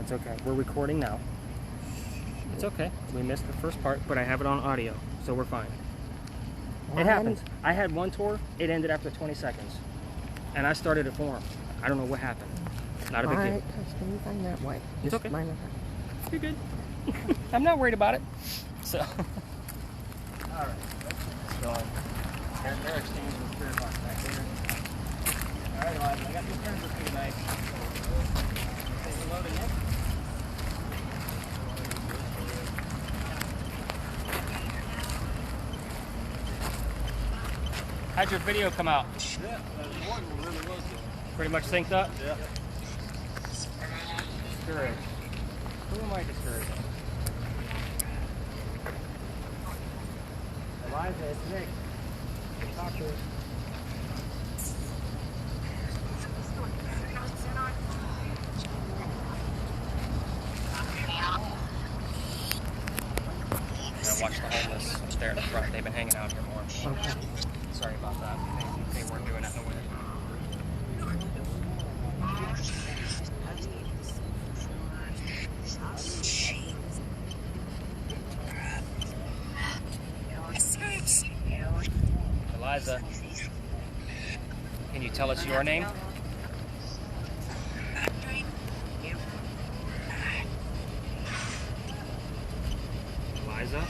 That's okay. We're recording now. It's okay. We missed the first part, but I have it on audio, so we're fine. It happens. I had one tour. It ended after 20 seconds. And I started a forum. I don't know what happened. Not a big deal. Touch anything that way. It's okay. Minor. You're good. I'm not worried about it. So. All right. Let's keep going. They're exchanging the spirit box back there. All right, Elijah. I got some friends with me tonight. Say hello to Nick. How'd your video come out? Yeah, the one really was good. Pretty much synced up? Yeah. Discouraged. Who am I discouraging? Eliza, it's Nick. Talk to her. I watched the homeless up there in the front. They've been hanging out here more. Okay. Sorry about that. They weren't doing that in the winter. Eliza, can you tell us your name? Eliza?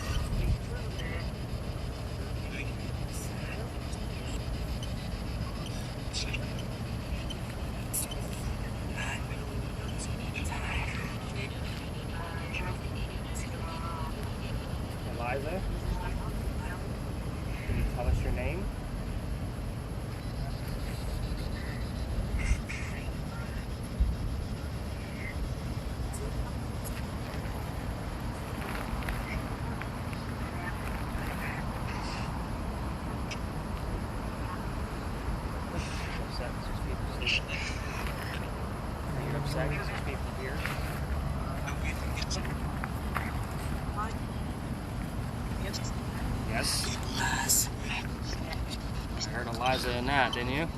Eliza? Can you tell us your name? Are you upset because there's people here? Yes. I heard Eliza in that, didn't you?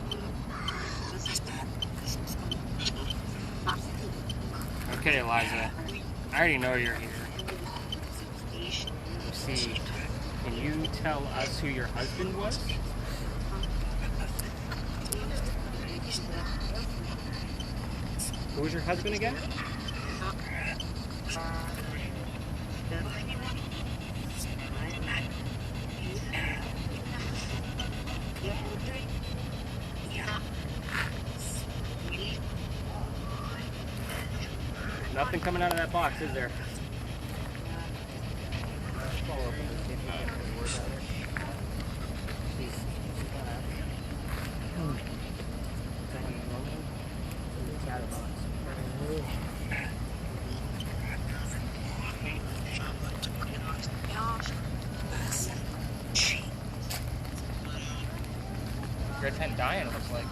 Okay, Eliza. I already know you're here. See, can you tell us who your husband was? Who was your husband again? Nothing coming out of that box, is there? Red pen dying, looks like.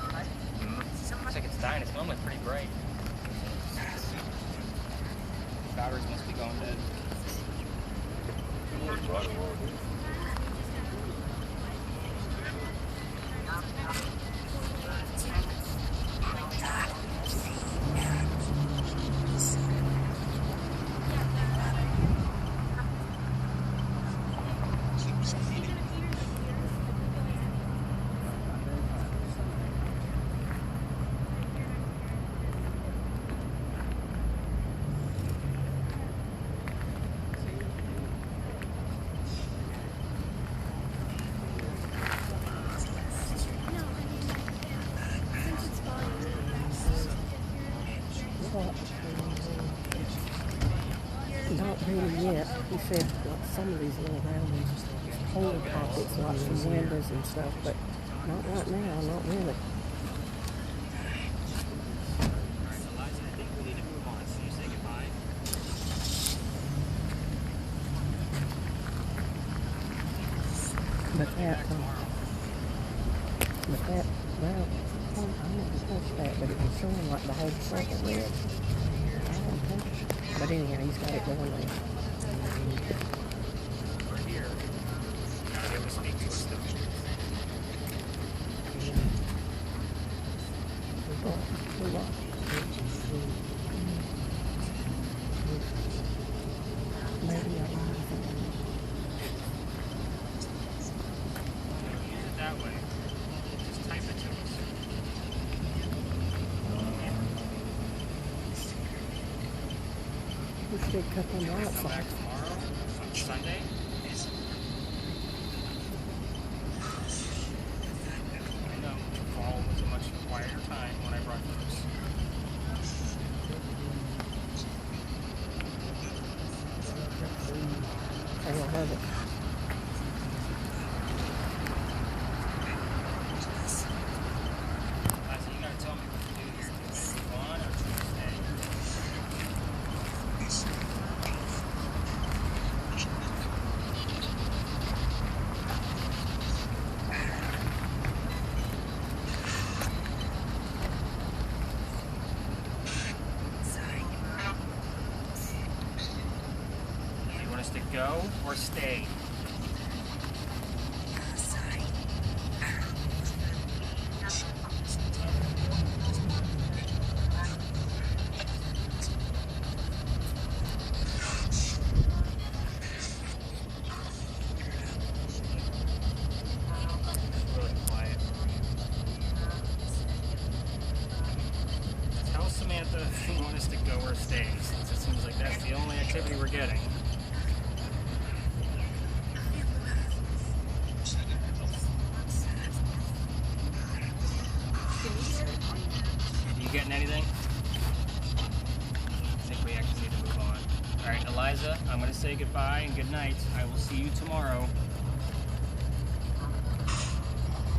Looks like it's dying. It's normally pretty bright. Batteries must be going dead. Not really yet. He said like some of these little round ones hold pockets like some windows and stuff, but not right now, not really. But that, well, I didn't touch that, but it was showing like the whole circle red. I didn't touch it. But anyhow, he's got it going there. We're here. Now they will speak to us. We should cut them Come outside. back tomorrow, Sunday. I know, fall was a much quieter time when I brought those. I will have it. Liza, you gotta tell me what to do here. Do I move on or should I stay? Do you want us to go or stay? Really quiet. Tell Samantha if you want us to go or stay, since it seems like that's the only activity we're getting. You getting anything? I think we actually need to move on. Alright, Eliza, I'm going to say goodbye and good night. I will see you tomorrow.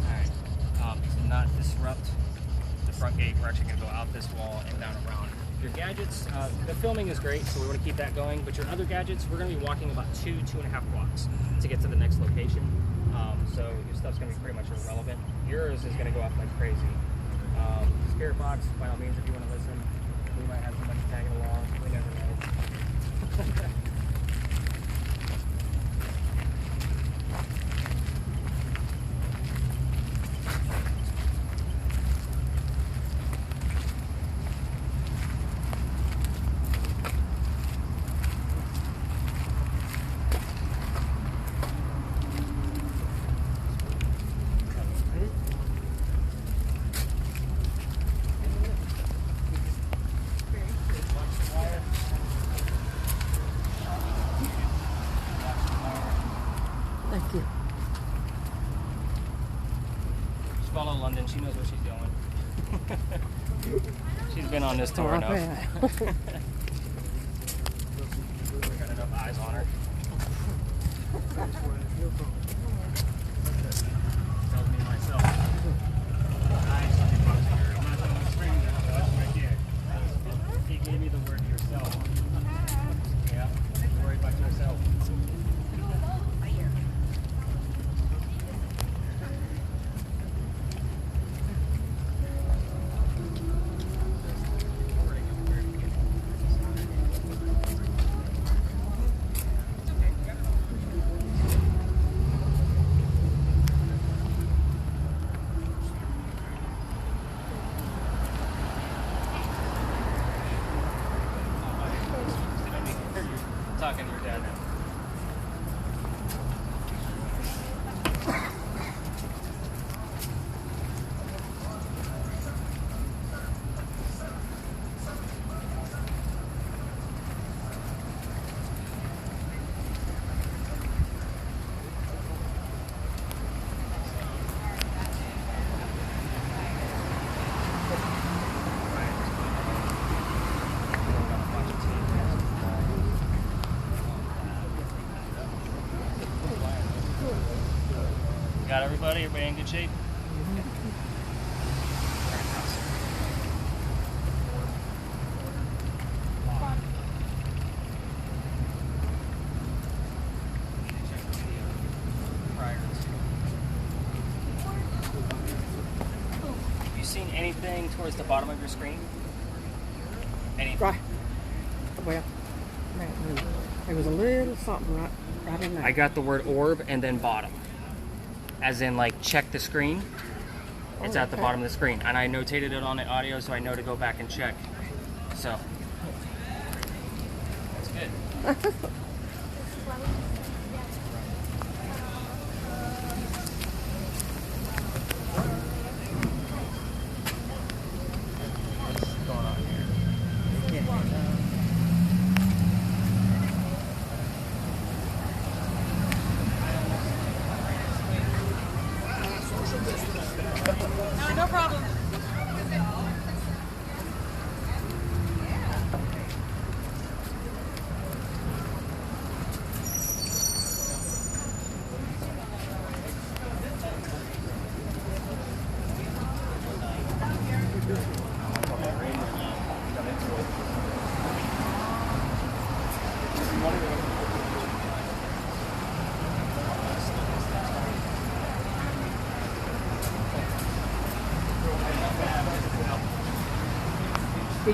Alright, to not disrupt the front gate, we're actually going to go out this wall and down around. Your gadgets, the filming is great, so we want to keep that going, but your other gadgets, we're going to be walking about 2.5 blocks to get to the next location. So your stuff's going to be pretty much irrelevant. Yours is going to go off like crazy. Spirit box, by all means, if you want to listen, we might have somebody tagging along. We never know. Thank you. Just follow London. She knows where she's going. She's been on this tour enough. We got enough eyes on her. Tells me myself. Nice. I'm not going to scream that. That's right here. He gave me the word yourself. Yeah. Worry about yourself. Talking to your dad now. Got everybody? Everybody in good shape? Have you seen anything towards the bottom of your screen? Anything? Right. Well, there was a little something right in there. I got the word orb and then bottom. As in, like, check the screen. It's at the bottom of the screen. And I notated it on the audio so I know to go back and check. So, that's good. What's going on here?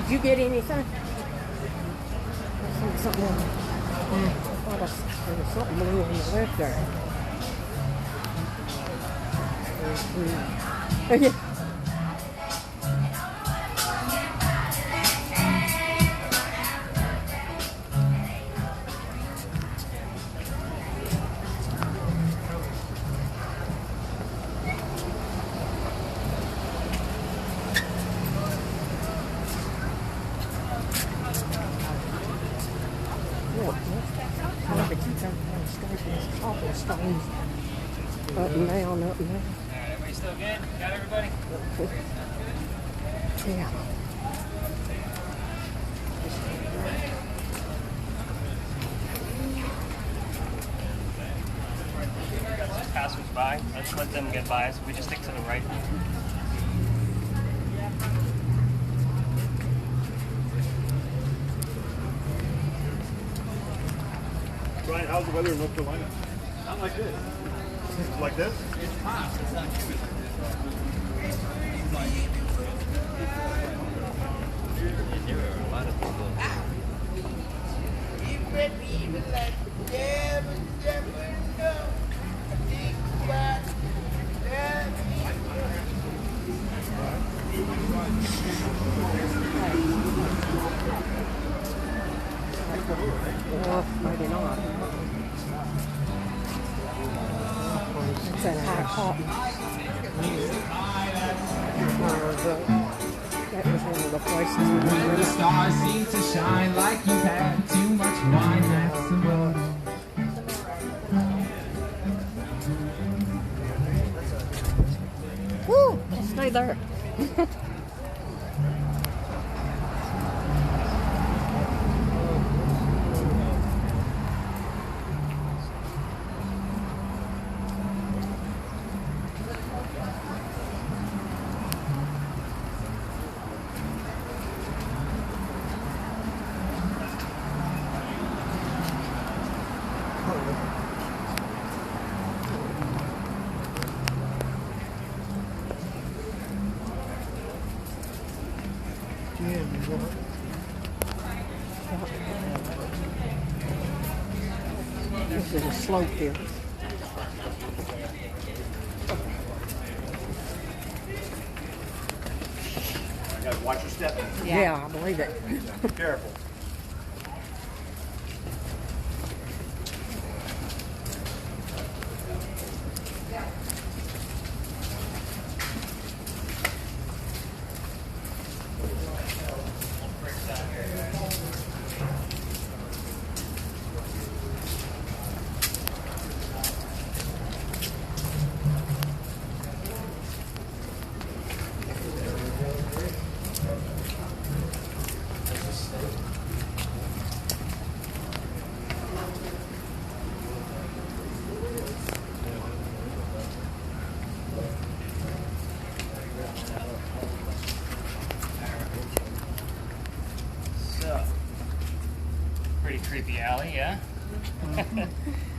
Did you get anything? Something. There was something blue on the left there. Yeah. Cobblestones up and down, up and down. Alright, everybody still good? Got everybody? Yeah. Passers by. Let's let them get by. So we just stick to the right. Brian, how's the weather in North Carolina? Not like this. Like this? It's hot. It's not humid. There are a lot of people. Well, maybe not. It's that high cotton. That was one of the places we When the went. stars seem to shine like you've had too much wine, that's the road. Woo! Stay there. This is a slope here. I gotta watch your step. Yeah, I believe it. Be careful. So, pretty creepy alley, yeah?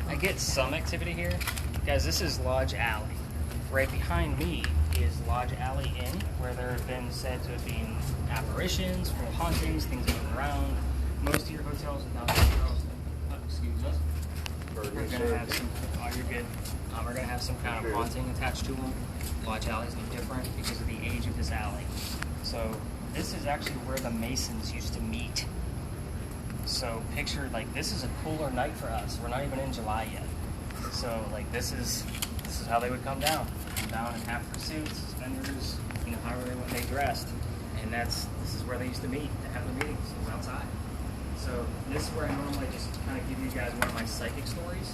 I get some activity here. Guys, this is Lodge Alley. Right behind me is Lodge Alley Inn, where there have been said to have been apparitions, full hauntings, things moving around. Most of your hotels in downtown Charleston, excuse us, are going to have some, oh, you're good. Are going to have some kind of haunting attached to them. Lodge Alley is no different because of the age of this alley. So this is actually where the Masons used to meet. So picture, like, this is a cooler night for us. We're not even in July yet. So like this is how they would come down. Come down in half their suits, suspenders, you know, however they dressed. And this is where they used to meet, to have their meetings. It was outside. So this is where I normally just kind of give you guys one of my psychic stories.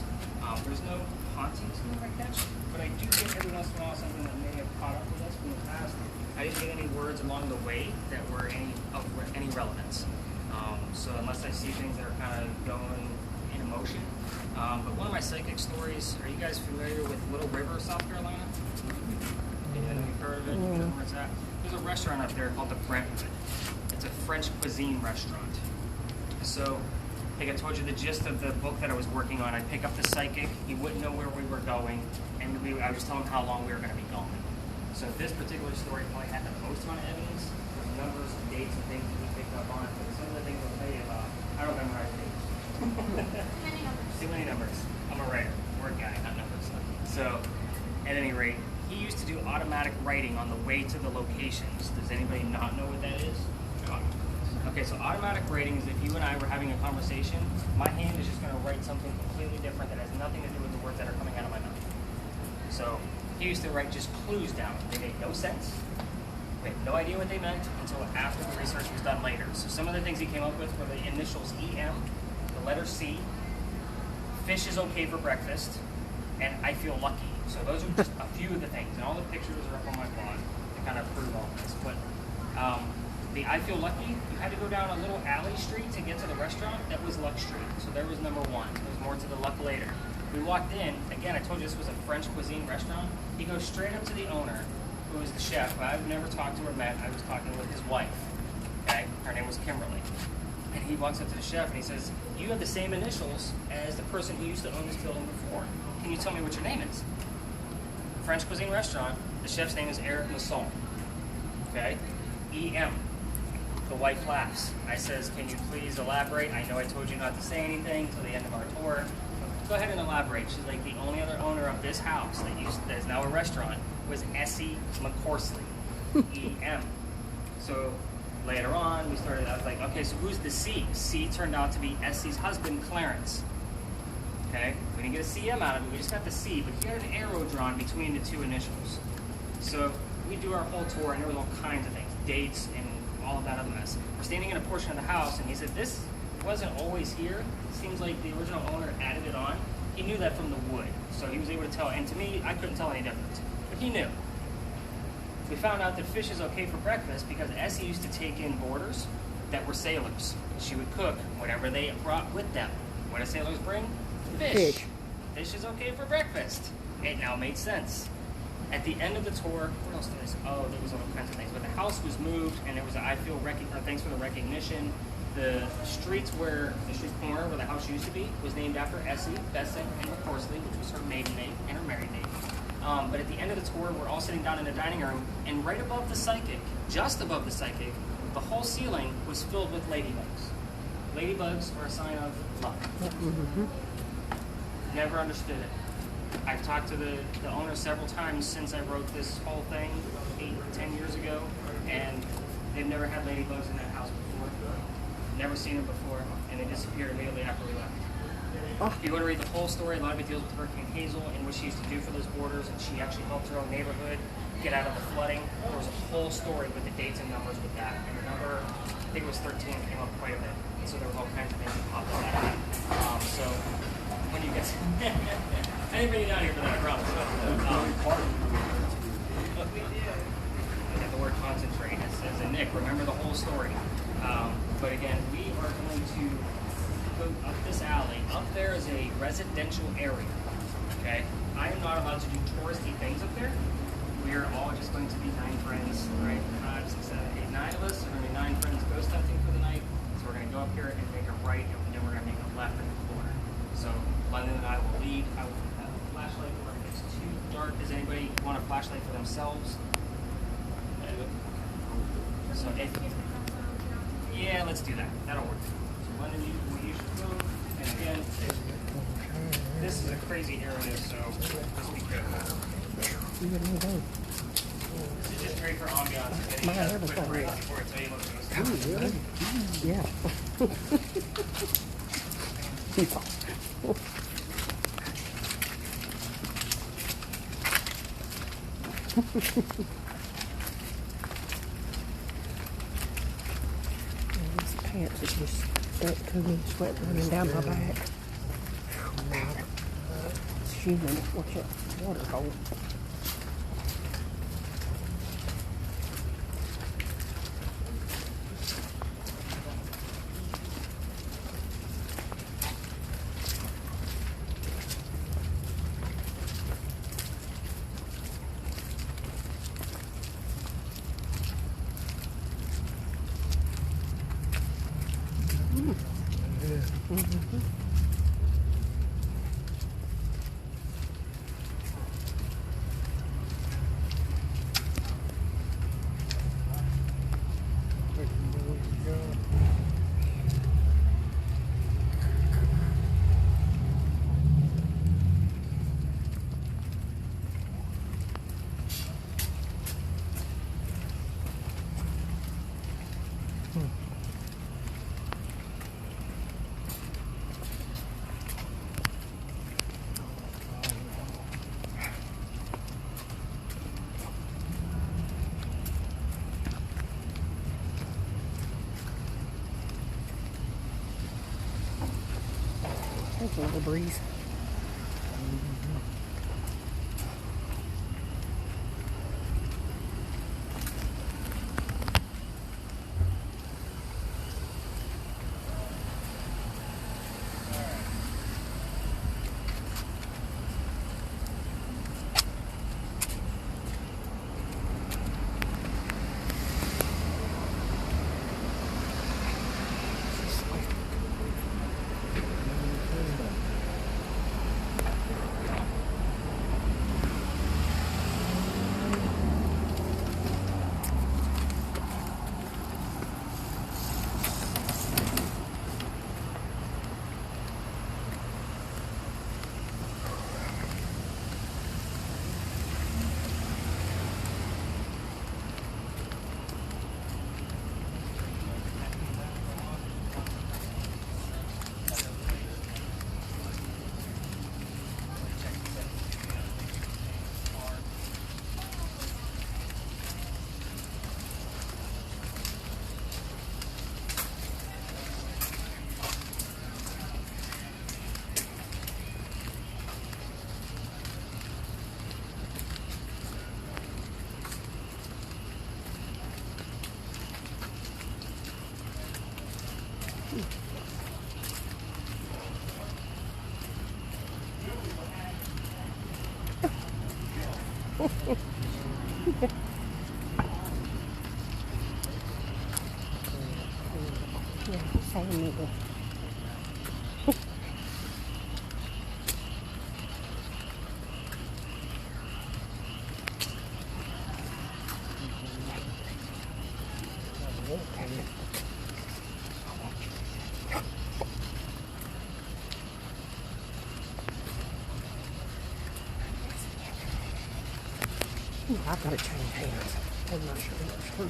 There's no hauntings here I catch, but I do get every once in a while something that may have caught up with us from the past. I didn't get any words along the way that were of any relevance. So unless I see things that are kind of going in emotion. But one of my psychic stories, are you guys familiar with Little River, South Carolina? Anyone have heard of it? You know where it's at? There's a restaurant up there called the Brentwood. It's a French cuisine restaurant. So, like I told you the gist of the book that I was working on, I'd pick up the psychic, he wouldn't know where we were going, and I was telling him how long we were going to be going. So this particular story probably had the most amount of evidence, with numbers and dates and things that he picked up on it, but some of the things I'll tell you about, I don't memorize names. Too many numbers. I'm a writer, word guy, not numbers. So, at any rate, he used to do automatic writing on the way to the locations. Does anybody not know what that is? Okay, so automatic writing is if you and I were having a conversation, my hand is just going to write something completely different that has nothing to do with the words that are coming out of my mouth. So he used to write just clues down. They made no sense. We had no idea what they meant until after the research was done later. So some of the things he came up with were the initials EM, the letter C, fish is okay for breakfast, and I feel lucky. So those are just a few of the things, and all the pictures are up on my blog to kind of prove all this. But the I feel lucky, you had to go down a little alley street to get to the restaurant. That was Luck Street. So there was number one. There's more to the luck later. We walked in, again, I told you this was a French cuisine restaurant. He goes straight up to the owner, who is the chef, who I've never talked to or met. I was talking with his wife, okay? Her name was Kimberly. And he walks up to the chef and he says, you have the same initials as the person who used to own this building before. Can you tell me what your name is? French cuisine restaurant, the chef's name is Eric Masson, okay? EM. The wife laughs. I says, can you please elaborate? I know I told you not to say anything till the end of our tour. Go ahead and elaborate. She's like, the only other owner of this house that is now a restaurant was Essie McCorsley, EM. So later on, I was like, okay, so who's the C? C turned out to be Essie's husband, Clarence. Okay, we didn't get a CM out of it, we just got the C, but he had an arrow drawn between the two initials. So we do our whole tour, and there was all kinds of things, dates and all of that other mess. We're standing in a portion of the house, and he said, this wasn't always here. It seems like the original owner added it on. He knew that from the wood, so he was able to tell, and to me, I couldn't tell any difference, but he knew. We found out that fish is okay for breakfast because Essie used to take in boarders that were sailors. She would cook whatever they brought with them. What do sailors bring? Fish. Fish is okay for breakfast. It now made sense. At the end of the tour, what else did I say? Oh, there was all kinds of things. But the house was moved, and there was thanks for the recognition. The street corner where the house used to be was named after Essie, Besson, and McCorsley, which was her maiden name and her married name. But at the end of the tour, we're all sitting down in the dining room, and right above the psychic, just above the psychic, the whole ceiling was filled with ladybugs. Ladybugs are a sign of luck. Never understood it. I've talked to the owner several times since I wrote this whole thing 8 or 10 years ago, and they've never had ladybugs in that house before. Never seen them before, and they disappeared immediately after we left. If you want to read the whole story, a lot of it deals with Hurricane Hazel and what she used to do for those borders, and she actually helped her own neighborhood get out of the flooding. There was a whole story with the dates and numbers with that. And the number, I think it was 13, came up quite a bit. And so there were all kinds of things that popped up out of that. So when you guys, I didn't bring you down here for that, I promise. Look, we did. I got the word concentrate. It says, and Nick, remember the whole story. But again, we are going to go up this alley. Up there is a residential area. Okay? I am not allowed to do touristy things up there. We are all just going to be 9 friends, right? 5, 6, 7, 8, 9 of us. We're going to be 9 friends ghost hunting for the night. So we're going to go up here and make a right, and then we're going to make a left in the corner. So London and I will lead. I will have a flashlight where it's too dark. Does anybody want a flashlight for themselves? So yeah, let's do that. That'll work. So London, you should go. And again, this is a crazy area, so just be careful. You would know both. This is just great for ambiance. My everything. Break before I tell you what goes. Ooh, really? Yeah. These pants are just stuck to me, sweat running down my back. It's humid. Watch that water hole. There's a little breeze. Same nigga. I've got to change hands. I'm not sure what's true.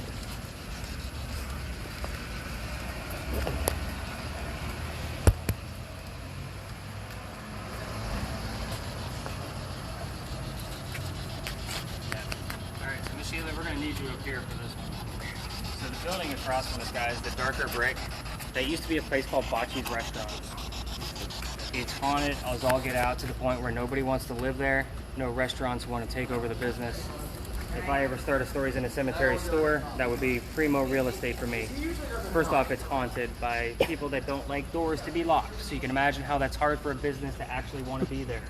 Alright, so Miss Sheila, we're going to need you up here for this one. So the building across from us, guys, the darker brick, that used to be a place called Bocce's Restaurant. It's haunted as all get out to the point where nobody wants to live there. No restaurants want to take over the business. If I ever start a Stories in a Cemetery store, that would be primo real estate for me. First off, it's haunted by people that don't like doors to be locked. So you can imagine how that's hard for a business to actually want to be there.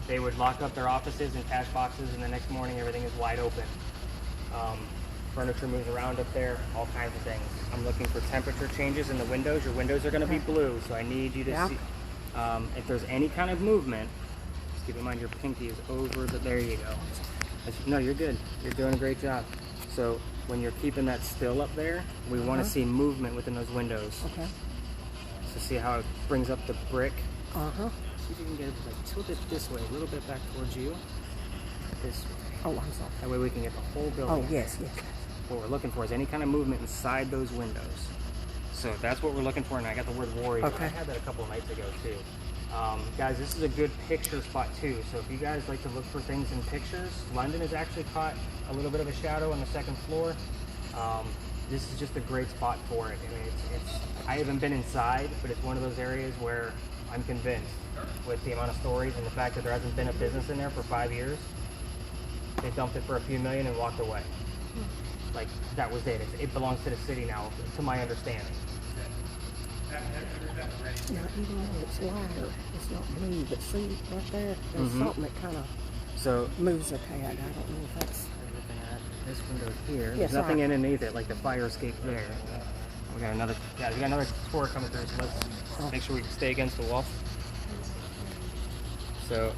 They would lock up their offices and cash boxes, and the next morning everything is wide open. Furniture moves around up there, all kinds of things. I'm looking for temperature changes in the windows. Your windows are going to be blue, so I need you to see. If there's any kind of movement, just keep in mind your pinky is over the, there you go. No, you're good. You're doing a great job. So when you're keeping that still up there, we want to see movement within those windows. Okay. So see how it brings up the brick? See if you can get it like tilt it this way, a little bit back towards you. This way. Oh, I'm sorry. That way we can get the whole building. Oh, yes. What we're looking for is any kind of movement inside those windows. So that's what we're looking for, and I got the word warrior. Okay. I had that a couple of nights ago too. Guys, this is a good picture spot too. So if you guys like to look for things in pictures, London has actually caught a little bit of a shadow on the second floor. This is just a great spot for it. I mean, I haven't been inside, but it's one of those areas where I'm convinced with the amount of stories and the fact that there hasn't been a business in there for 5 years. They dumped it for a few million and walked away. Like, that was it. It belongs to the city now, to my understanding. Now, even though it's lighter, it's not blue, but see, right there, there's something that kind of moves the cat. I don't know if that's... Looking at this window here, Yes, there's nothing underneath it, like the fire escape there. We got another, yeah, we got another tour coming through, so let's make sure we can stay against the wall. So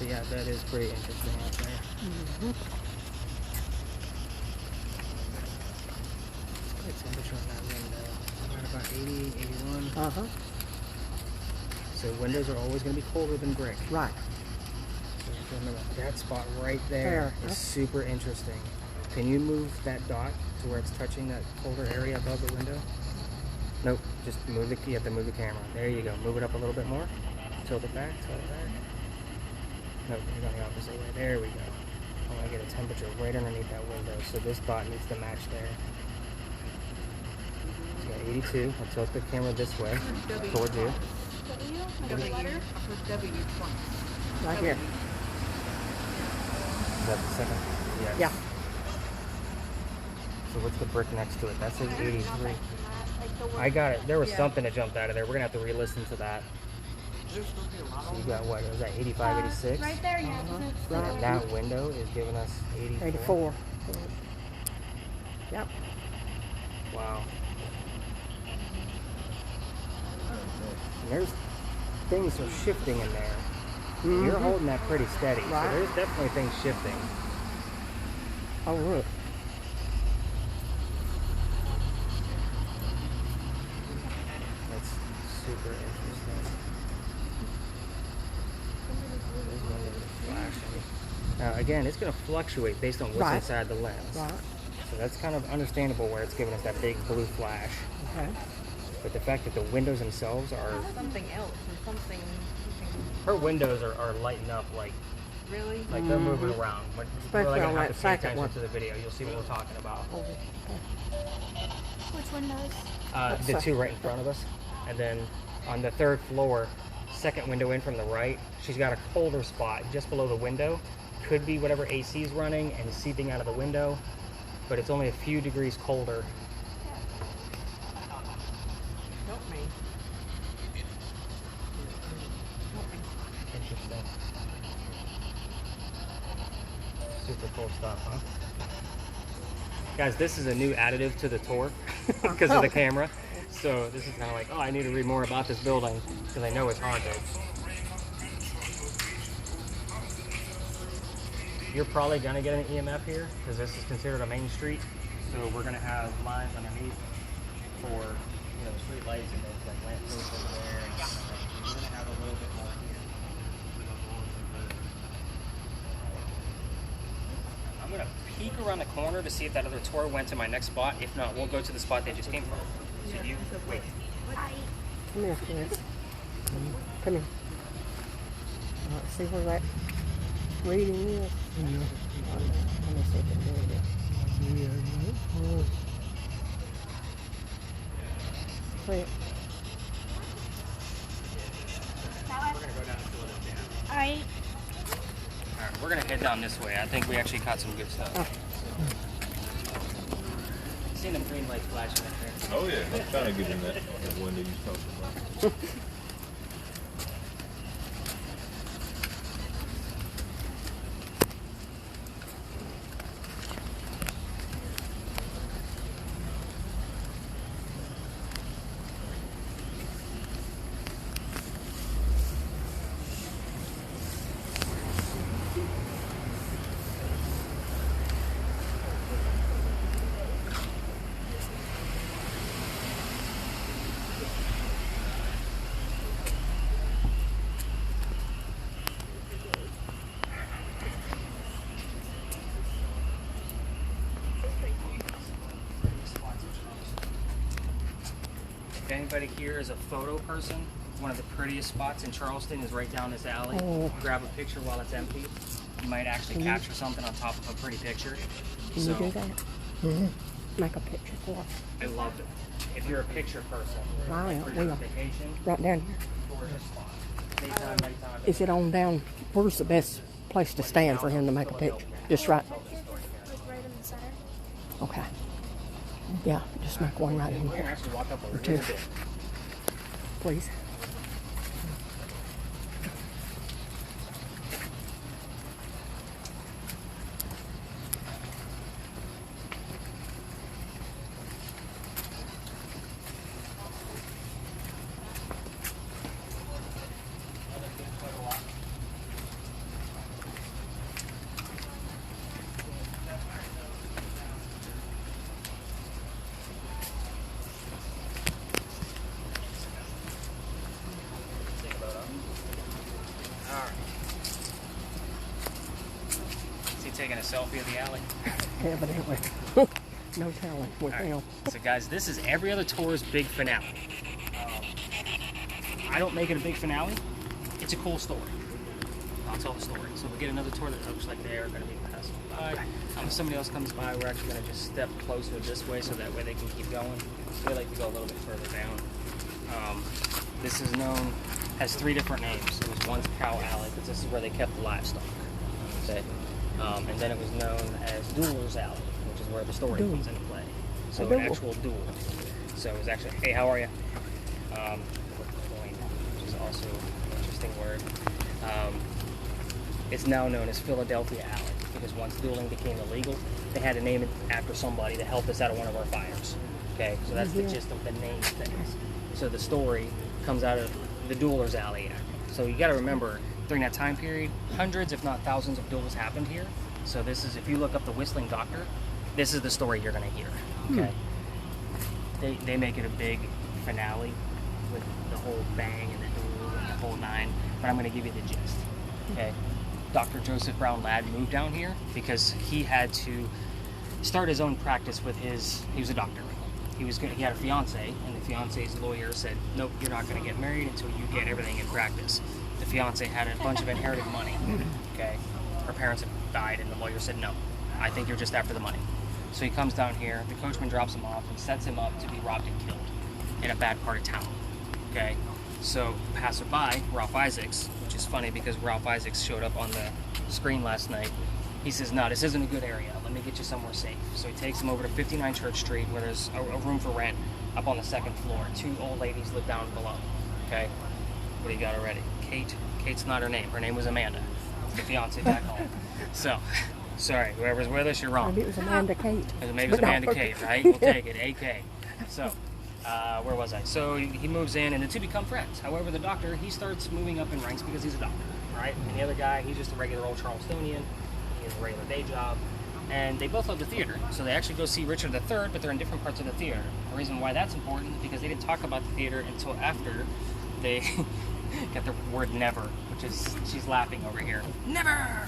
yeah, that is pretty interesting out there. Good temperature on that window. Around about 80, 81. So windows are always going to be colder than brick. Right. So remember, that spot right there is super interesting. Can you move that dot to where it's touching that colder area above the window? Nope. Just move the, you have to move the camera. There you go. Move it up a little bit more. Tilt it back. Tilt it back. Nope, you're going the opposite way. There we go. I want to get a temperature right underneath that window, so this dot needs to match there. So you got 82. I'll tilt the camera this way towards you. W? Letter? W. Right here. Is that the second? Yes. Yeah. So what's the brick next to it? That says 83. I got it. There was something that jumped out of there. We're going to have to re-listen to that. So you got what? Was that 85, 86? Right there, yeah. Right. And that window is giving us 84. 84. Yep. Wow. And there's things are shifting in there. You're holding that pretty steady. Right. So there's definitely things shifting. Oh, look. That's super interesting. There's one that is flashing. Now again, it's going to fluctuate based on what's Right. inside the lens. Right. So that's kind of understandable where it's giving us that big blue flash. Okay. But the fact that the windows themselves are, Something else or something. her windows are lighting up like Really? they're moving around. But we're Especially really on gonna have that to pay second attention one. to the video. You'll see what we're talking about. Which windows? The two right in front of us, and then on the third floor, second window in from the right, she's got a colder spot just below the window. Could be whatever AC is running and seeping out of the window, but it's only a few degrees colder. Help me. Interesting. Super cool stuff, huh? Guys, this is a new additive to the tour because of the camera. So this is kind of like, oh, I need to read more about this building because I know it's haunted. You're probably going to get an EMF here because this is considered a main street. So we're going to have lines underneath for, you know, street lights and those like lamp posts over there. And stuff like that. We're going to have a little bit more here. I'm going to peek around the corner to see if that other tour went to my next spot. If not, we'll go to the spot they just came from. So you wait. Come here, Chris. Come here. See where that reading is? Let me see if it does it. See it? Alright. Alright, we're going to head down this way. I think we actually caught some good stuff. Seen them green lights flashing up there. Oh yeah, I'm trying to get in that window you talking about. If anybody here is a photo person, one of the prettiest spots in Charleston is right down this alley. Oh. Grab a picture while it's empty. You might actually capture something on top of a pretty picture. Can you do that? Make a picture for us. I love it. If you're a picture person, I am. for We your are. vacation, Right down here. gorgeous spot. Daytime, nighttime. Is it on down? Where's the best place to stand for him to make a picture? Just right. Like right in the center. Okay. Yeah, just make one right in We're gonna here, actually walk up a or little two, bit. please. Is he taking a selfie of the alley? Evidently. No telling with him. So guys, this is every other tour's big finale. I don't make it a big finale. It's a cool story. I'll tell the story. So we'll get another tour that looks like they are going to be passing by. If somebody else comes by, we're actually going to just step closer this way so that way they can keep going. We like to go a little bit further down. This is known as 3 different names. It was once Cow Alley, because this is where they kept the livestock. Okay. And then it was known as Duel's Alley, which is where the story comes into play. So an actual duel. So it was actually, hey, how are you? Which is also an interesting word. It's now known as Philadelphia Alley, because once dueling became illegal, they had to name it after somebody to help us out of one of our fires. Okay, so that's the gist of the name things. So the story comes out of the Duelers Alley Act. So you got to remember, during that time period, hundreds, if not thousands, of duels happened here. So this is, if you look up the Whistling Doctor, this is the story you're going to hear. Okay, they make it a big finale with the whole bang and the duel and the whole 9. But I'm going to give you the gist. Okay. Dr. Joseph Brown Ladd moved down here because he had to start his own practice with his, he was a doctor. He had a fiance, and the fiance's lawyer said, nope, you're not going to get married until you get everything in practice. The fiance had a bunch of inherited money, okay? Her parents had died, and the lawyer said, no, I think you're just after the money. So he comes down here, the coachman drops him off and sets him up to be robbed and killed in a bad part of town, okay? So passerby, Ralph Isaacs, which is funny because Ralph Isaacs showed up on the screen last night, he says, no, this isn't a good area. Let me get you somewhere safe. So he takes him over to 59 Church Street, where there's a room for rent up on the 2nd floor. 2 old ladies live down below. Okay? What do you got already? Kate? Kate's not her name. Her name was Amanda. The fiance back home. So, sorry, whoever's with us, you're wrong. Maybe it was Amanda Kate. Maybe it was Amanda Kate, right? We'll take it. AK. So, where was I? So he moves in, and the 2 become friends. However, the doctor, he starts moving up in ranks because he's a doctor, right? And the other guy, he's just a regular old Charlestonian. He has a regular day job. And they both love the theater. So they actually go see Richard III, but they're in different parts of the theater. The reason why that's important is because they didn't talk about the theater until after they got the word never, which is, she's laughing over here. Never!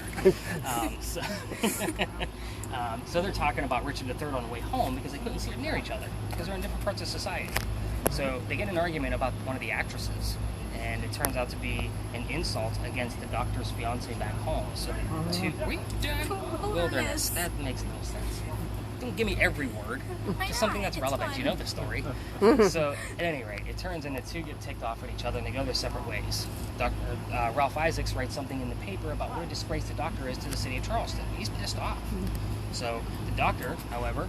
So they're talking about Richard III on the way home because they couldn't see it near each other because they're in different parts of society. So they get an argument about one of the actresses, and it turns out to be an insult against the doctor's fiance back home. So the 2 wilderness. That makes no sense. Don't give me every word. Just something that's relevant. You know the story. So at any rate, it turns in the 2 get ticked off at each other and they go their separate ways. Ralph Isaacs writes something in the paper about what a disgrace the doctor is to the city of Charleston. He's pissed off. So the doctor, however,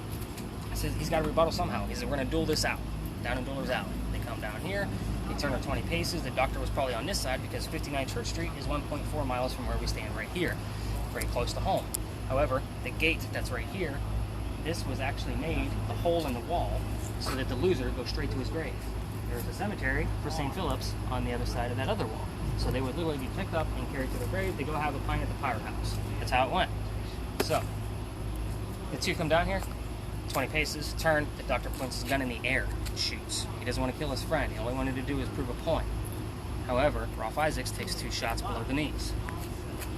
says he's got to rebuttal somehow. He said, we're going to duel this out down in Duelers Alley. They come down here. They turn her 20 paces. The doctor was probably on this side because 59 Church Street is 1.4 miles from where we stand right here, very close to home. However, the gate that's right here, this was actually made, a hole in the wall, so that the loser goes straight to his grave. There's a cemetery for St. Philip's on the other side of that other wall. So they would literally be picked up and carried to their grave. They go have a pint at the Pirate House. That's how it went. So, the 2 come down here, 20 paces, turn, the doctor points his gun in the air, shoots. He doesn't want to kill his friend. He only wanted to do is prove a point. However, Ralph Isaacs takes 2 shots below the knees.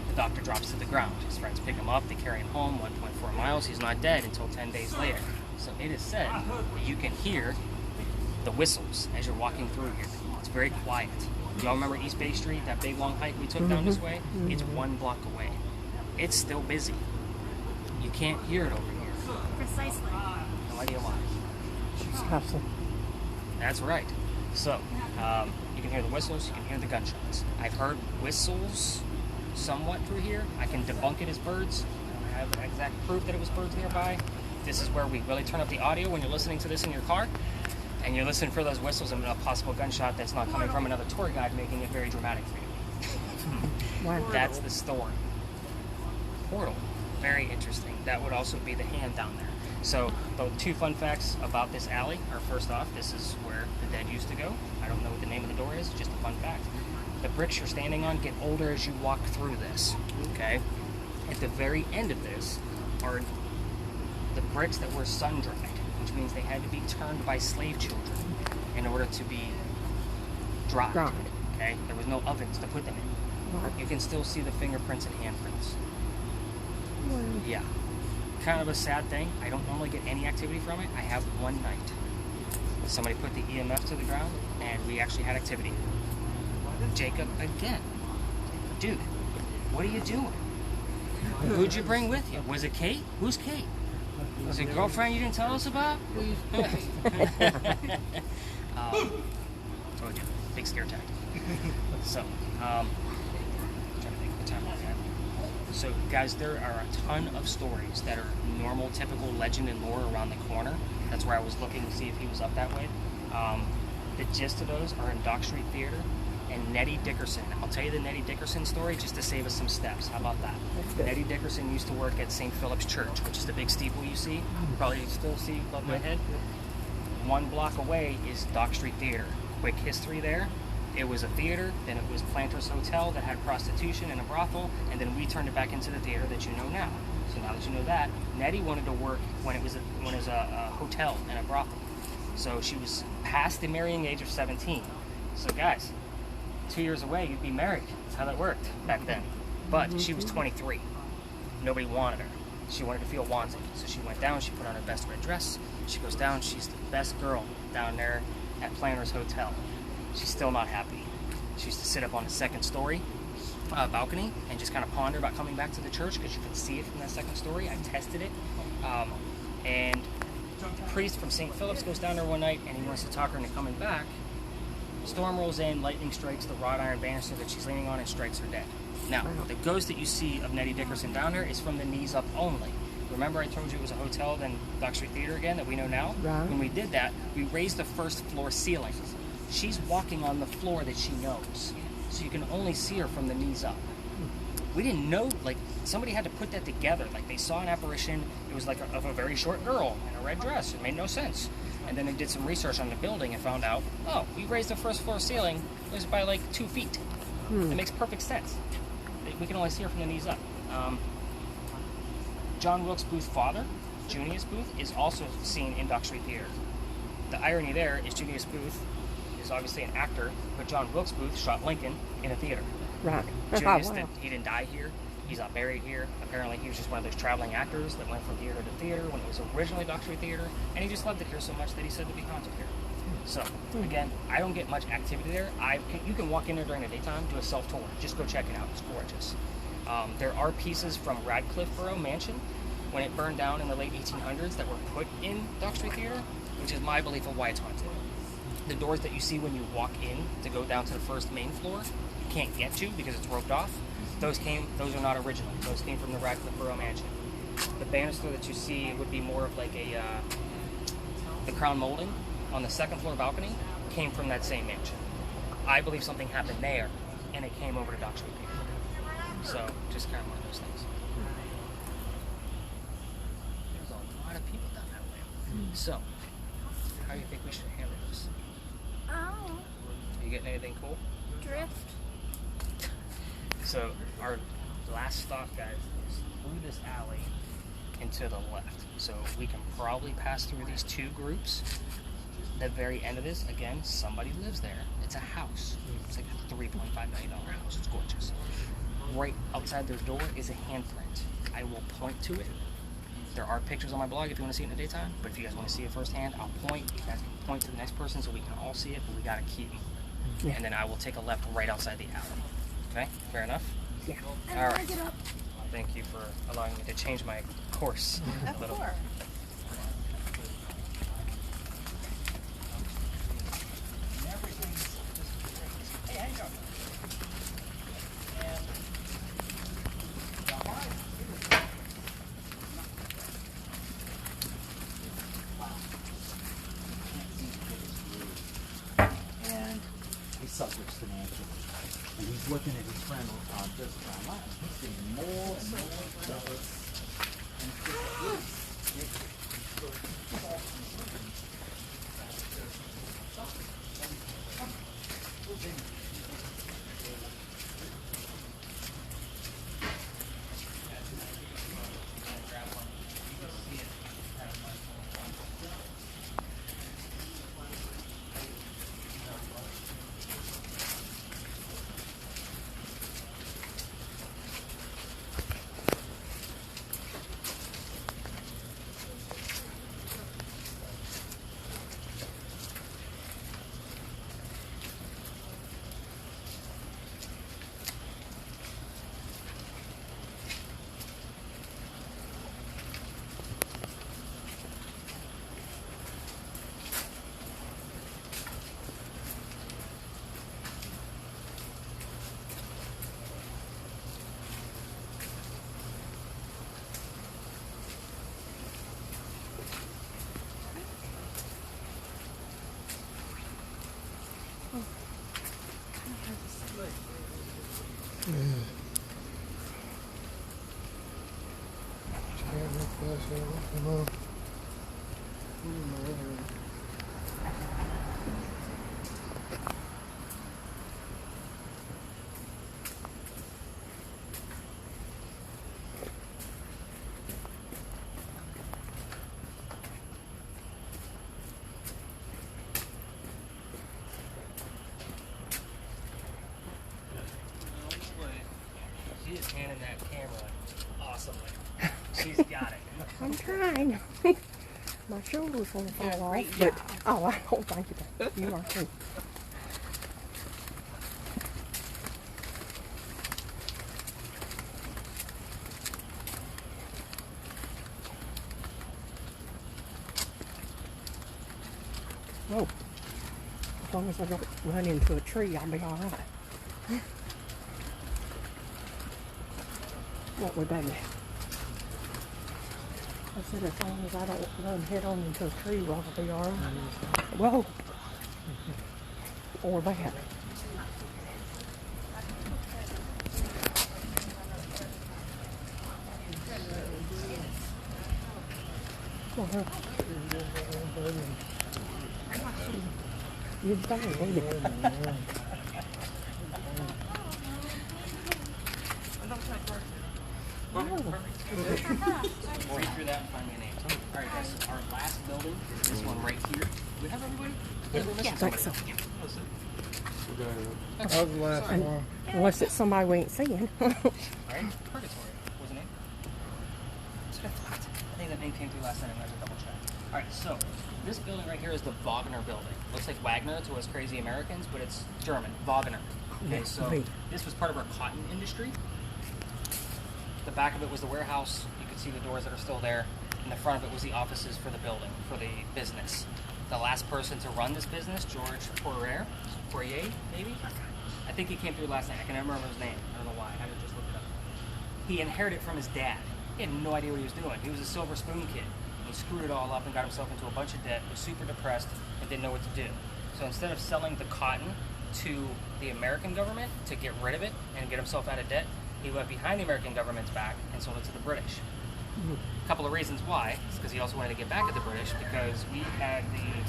The doctor drops to the ground. His friends pick him up, they carry him home, 1.4 miles. He's not dead until 10 days later. So it is said that you can hear the whistles as you're walking through here. It's very quiet. Y'all remember East Bay Street, that big long hike we took down this way? It's 1 block away. It's still busy. You can't hear it over here. Precisely. No idea why. Hustle. That's right. So, you can hear the whistles, you can hear the gunshots. I've heard whistles somewhat through here. I can debunk it as birds. I don't have exact proof that it was birds nearby. This is where we really turn up the audio when you're listening to this in your car, and you're listening for those whistles and a possible gunshot that's not coming from another tour guide, making it very dramatic for you. Wow. That's the story. Portal. Very interesting. That would also be the hand down there. So, the 2 fun facts about this alley are, first off, this is where the dead used to go. I don't know what the name of the door is, just a fun fact. The bricks you're standing on get older as you walk through this, okay? At the very end of this are the bricks that were sun-dried, which means they had to be turned by slave children in order to be dried, okay? There was no ovens to put them in. You can still see the fingerprints and handprints. Yeah. Kind of a sad thing. I don't normally get any activity from it. I have one night. Somebody put the EMF to the ground, and we actually had activity. Jacob, again. Dude, what are you doing? Who'd you bring with you? Was it Kate? Who's Kate? Was it a girlfriend you didn't tell us about? Told you, big scare tactic. So, trying to think what time we're at. So, guys, there are a ton of stories that are normal, typical legend and lore around the corner. That's where I was looking to see if he was up that way. The gist of those are in Dock Street Theater and Nettie Dickerson. I'll tell you the Nettie Dickerson story just to save us some steps. How about that? Nettie Dickerson used to work at St. Philip's Church, which is the big steeple you see. You probably still see above my head. 1 block away is Dock Street Theater. Quick history there. It was a theater, then it was Planters Hotel that had prostitution and a brothel, and then we turned it back into the theater that you know now. So now that you know that, Nettie wanted to work when it was a hotel and a brothel. So she was past the marrying age of 17. So guys, 2 years away, you'd be married. That's how that worked back then. But she was 23. Nobody wanted her. She wanted to feel wanted. So she went down, she put on her best red dress. She goes down, she's the best girl down there at Planters Hotel. She's still not happy. She used to sit up on the second story balcony and just kind of ponder about coming back to the church because you can see it from that second story. I tested it. And the priest from St. Philip's goes down there one night and he wants to talk her into coming back. Storm rolls in, lightning strikes the wrought iron banister that she's leaning on and strikes her dead. Now, the ghost that you see of Nettie Dickerson down there is from the knees up only. Remember I told you it was a hotel, then Dock Street Theater again that we know now? Right. When we did that, we raised the first floor ceiling. She's walking on the floor that she knows. So you can only see her from the knees up. We didn't know, like, somebody had to put that together. Like, they saw an apparition, it was like of a very short girl in a red dress. It made no sense. And then they did some research on the building and found out, oh, we raised the first floor ceiling, it was by like 2 feet. It makes perfect sense. We can only see her from the knees up. John Wilkes Booth's father, Junius Booth, is also seen in Dock Street Theater. The irony there is Junius Booth is obviously an actor, but John Wilkes Booth shot Lincoln in a theater. Right. Junius, Wow. he didn't die here. He's not buried here. Apparently, he was just one of those traveling actors that went from theater to theater when it was originally Dock Street Theater, and he just loved it here so much that he said to be haunted here. So, again, I don't get much activity there. You can walk in there during the daytime, do a self-tour. Just go check it out. It's gorgeous. There are pieces from Radcliffeboro Mansion when it burned down in the late 1800s that were put in Dock Street Theater, which is my belief of why it's haunted. The doors that you see when you walk in to go down to the first main floor, you can't get to because it's roped off. Those are not original. Those came from the Radcliffeboro Mansion. The banister that you see would be more of like the crown molding on the second floor balcony came from that same mansion. I believe something happened there, and it came over to Dock Street Theater. So, just kind of one of those things. There's a lot of people down that way. So, how do you think we should handle this? Oh, Are you getting anything cool? drift. So our last stop, guys, is through this alley and to the left. So we can probably pass through these two groups. The very end of this, again, somebody lives there. It's a house. It's like a $3.5 million house. It's gorgeous. Right outside their door is a handprint. I will point to it. There are pictures on my blog if you want to see it in the daytime, but if you guys want to see it firsthand, I'll point. You guys can point to the next person so we can all see it, but we got to keep them. And then I will take a left right outside the alley. Okay, fair enough? Yeah. All right. Thank you for allowing me to change my course a Of little. course. Hey, how you doing? And he suffers financially. And he's looking at his friend just online. He's getting more and more jealous. And it's just She is handling that camera awesomely. She's got it. I'm trying. My shoulder's going to fall off, but oh, I don't think it. You are too. Oh, as long as I don't run into a tree, I'll be all right. What would that be? I said as long as I don't run head on into a tree, I'll be all right. Whoa! Or that. You're fine, ain't it? Read through that and find me a name. Alright guys, our last building is this one right here. Do we have everybody? Yeah, I think so. That was the last one. Unless it's somebody we ain't seeing. Alright, Purgatory was the name. That's what I thought. I think that name came through last night and I had to double check. Alright, so this building right here is the Wagner building. Looks like Wagner to us crazy Americans, but it's German. Wagner. Okay, so this was part of our cotton industry. The back of it was the warehouse. You could see the doors that are still there. And the front of it was the offices for the building, for the business. The last person to run this business, George Poirier, maybe? I think he came through last night. I can never remember his name. I don't know why. I had to just look it up. He inherited it from his dad. He had no idea what he was doing. He was a silver spoon kid. He screwed it all up and got himself into a bunch of debt, was super depressed, and didn't know what to do. So instead of selling the cotton to the American government to get rid of it and get himself out of debt, he went behind the American government's back and sold it to the British. A couple of reasons why. It's because he also wanted to get back at the British, because we had the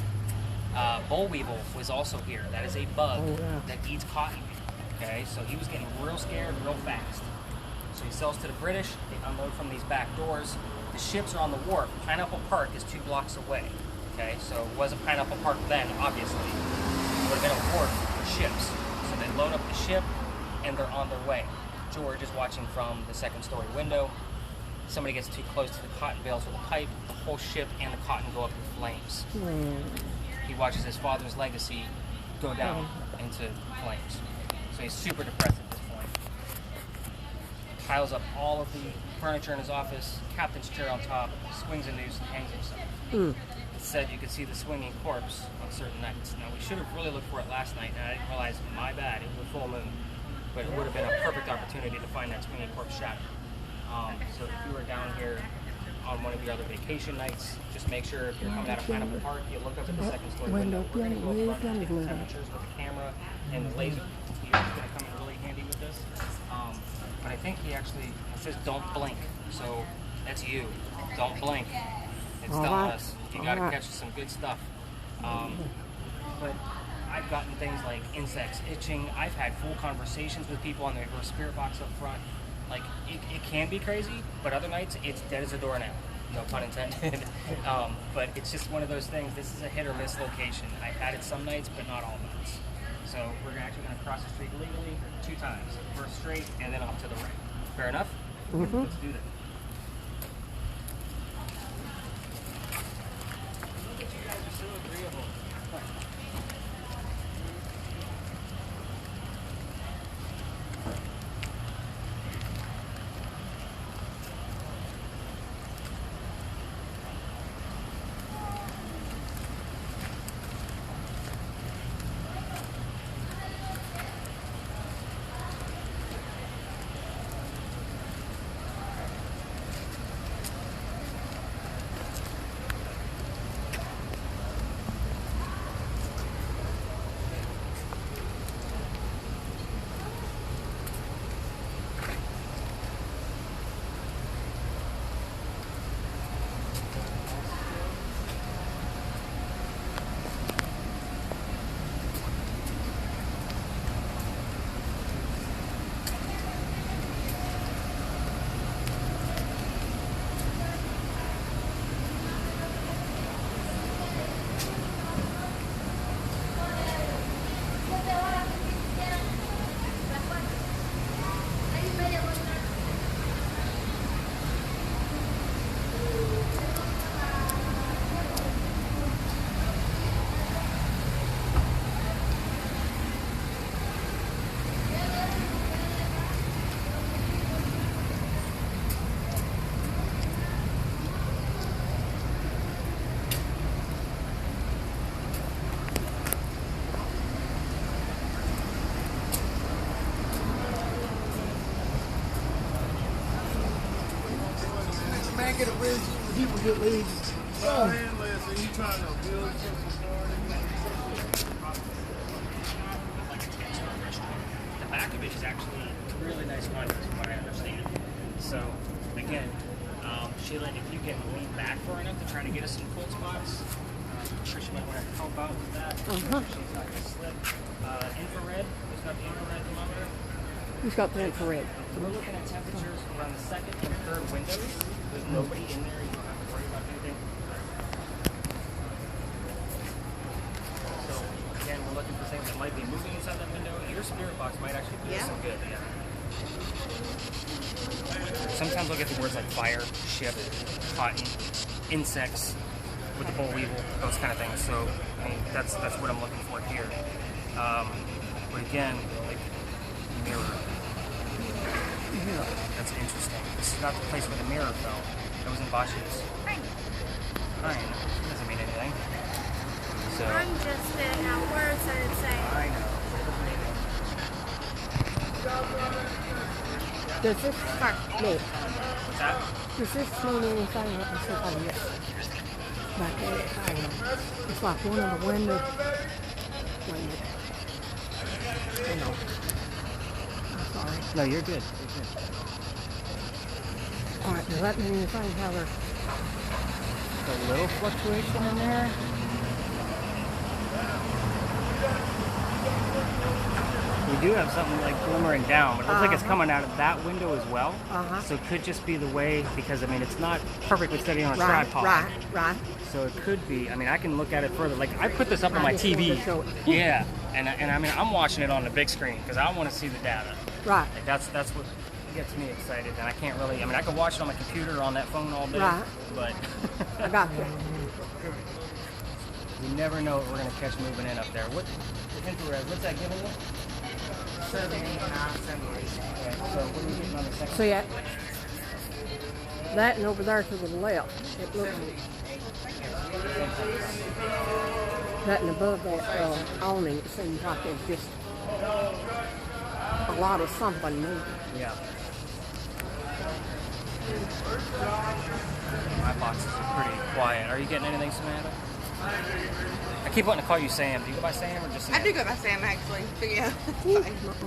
boll weevil was also here. That is a bug that eats cotton. Okay, so he was getting real scared real fast. So he sells to the British. They unload from these back doors. The ships are on the wharf. Pineapple Park is 2 blocks away. Okay, so it wasn't Pineapple Park then, obviously. It would have been a wharf for ships. So they load up the ship, and they're on their way. George is watching from the second-story window. Somebody gets too close to the cotton bales with a pipe. The whole ship and the cotton go up in flames. He watches his father's legacy go down into flames. So he's super depressed at this point. Piles up all of the furniture in his office, captain's chair on top, swings a noose and hangs himself. It said you could see the swinging corpse on certain nights. Now we should have really looked for it last night, and I didn't realize, my bad, it was a full moon. But it would have been a perfect opportunity to find that swinging corpse shadow. So if you were down here on one of your other vacation nights, just make sure if you're coming out of Pineapple Park, you look up at the second story window. We're going to go up front and take temperatures with the camera and the laser. He's going to come in really handy with this. But I think he actually, it says don't blink. So that's you. Don't blink. It's telling us you got to catch some good stuff. But I've gotten things like insects itching. I've had full conversations with people on the reverse spirit box up front. Like, it can be crazy, but other nights, it's dead as a doornail. No pun intended. But it's just one of those things. This is a hit or miss location. I've had it some nights, but not all nights. So we're actually going to cross the street legally 2 times. First straight, and then off to the right. Fair enough? Let's do that. Look at you guys, are so agreeable. get a weird people get lazy. Oh, man, listen, you trying to build something. The back of it is actually really nice windows, from what I understand. So, again, Sheila, if you can lean back far enough to try to get us some cold spots, I'm sure she might want to help out with that. She's not going to slip. Infrared, who's got the infrared thermometer? Who's got the infrared? So we're looking at temperatures around the second and third windows. There's nobody in there. You don't have to worry about anything. So, again, we're looking for things that might be moving inside that window. Your spirit box might actually do some good. Yeah. Sometimes I'll get the words like fire, ship, cotton, insects with the boll weevil, those kind of things. So, I mean, that's what I'm looking for here. But again, like mirror. That's interesting. This is not the place where the mirror fell. That was in Bosch's. Fine. It doesn't mean anything. So. I'm just spitting out words that it say. I know. Does this start me? What's that? Does this mean anything? Let me see if I can get back at it. I don't know. It's like one of the windows. Wait a minute. Hang on. I'm sorry. No, you're good. You're good. Alright, does that mean anything? How they're A little fluctuation in there. We do have something like glimmering down, but it looks like it's coming out of that window as well. So it could just be the way, because I mean it's not perfectly steady on a tripod. Right. So it could be. I mean, I can look at it further. Like I put this up on my TV. Yeah, and I mean I'm watching it on the big screen because I want to see the data. Right. Like that's what gets me excited, and I can't really. I mean, I can watch it on my computer or on that phone all day. Right. But I got you. you never know what we're gonna catch moving in up there. What infrared? What's that giving you? 78.5, 78. Okay, so what are you getting on the second? See that? That and over there to the left. It looks that and above that awning. It seems like it's just a lot of something moving. Yeah. My boxes are pretty quiet. Are you getting anything, Samantha? I keep wanting to call you Sam. Do you go by Sam or just Sam? I do go by Sam actually. So yeah.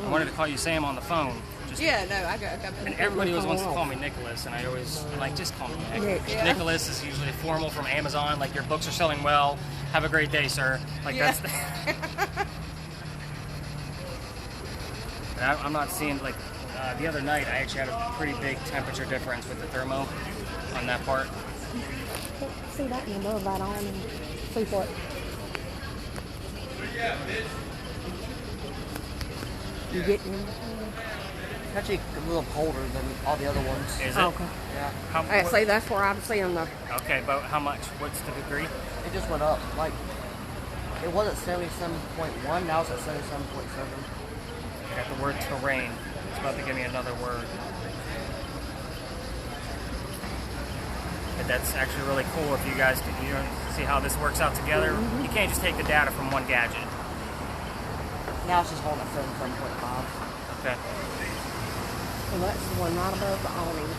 I wanted to call you Sam on the phone. Just Yeah, no, I got and everybody always wants to call me Nicholas, and I always I'm like, just call me Nick. Yeah. Nicholas is usually formal from Amazon, like your books are selling well. Have a great day, sir. Like that's. And I'm not seeing like the other night. I actually had a pretty big temperature difference with the thermo on that part. See that and above that awning. See what? You getting anything? It's actually a little colder than all the other ones. Is it? Okay. Yeah. Hey, see, that's where I'm seeing the. Okay, but how much? What's the degree? It just went up. Like, it was at 77.1, now it's at 77.7. Got the word terrain. It's about to give me another word. But that's actually really cool if you guys can see how this works out together. Mm-hmm. You can't just take the data from one gadget. Now it's just holding at 77.5. Okay. Well, that's the one right above the awning.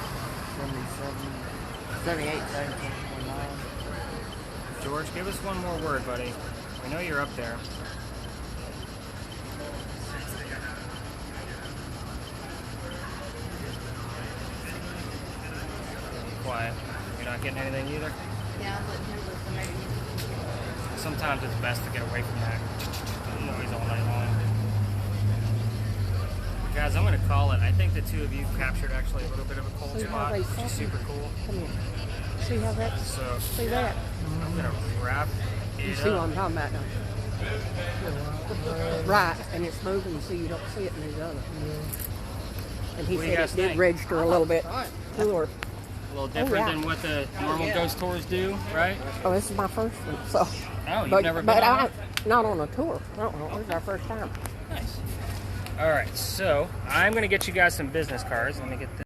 78, 77.9. George, give us one more word, buddy. We know you're up there. Quiet. You're not getting anything either? Yeah, I was letting him listen maybe. Sometimes it's best to get away from that noise all night long. Guys, I'm going to call it. I think the two of you captured actually a little bit of a cold See how spot, they which is set super cool. Come here. See how that? So See that? I'm going to wrap You it see what up. I'm talking about, don't you? Right, and it's moving, so you don't see it in these other. And he What do you said guys it did think? register a little bit cooler. A little different yeah. than what the normal ghost tours do, right? Oh, this is my first one, so. Oh, you've never been on one? Not on a tour. No, this is our first time. Nice. All right, so I'm going to get you guys some business cards. Let me get this.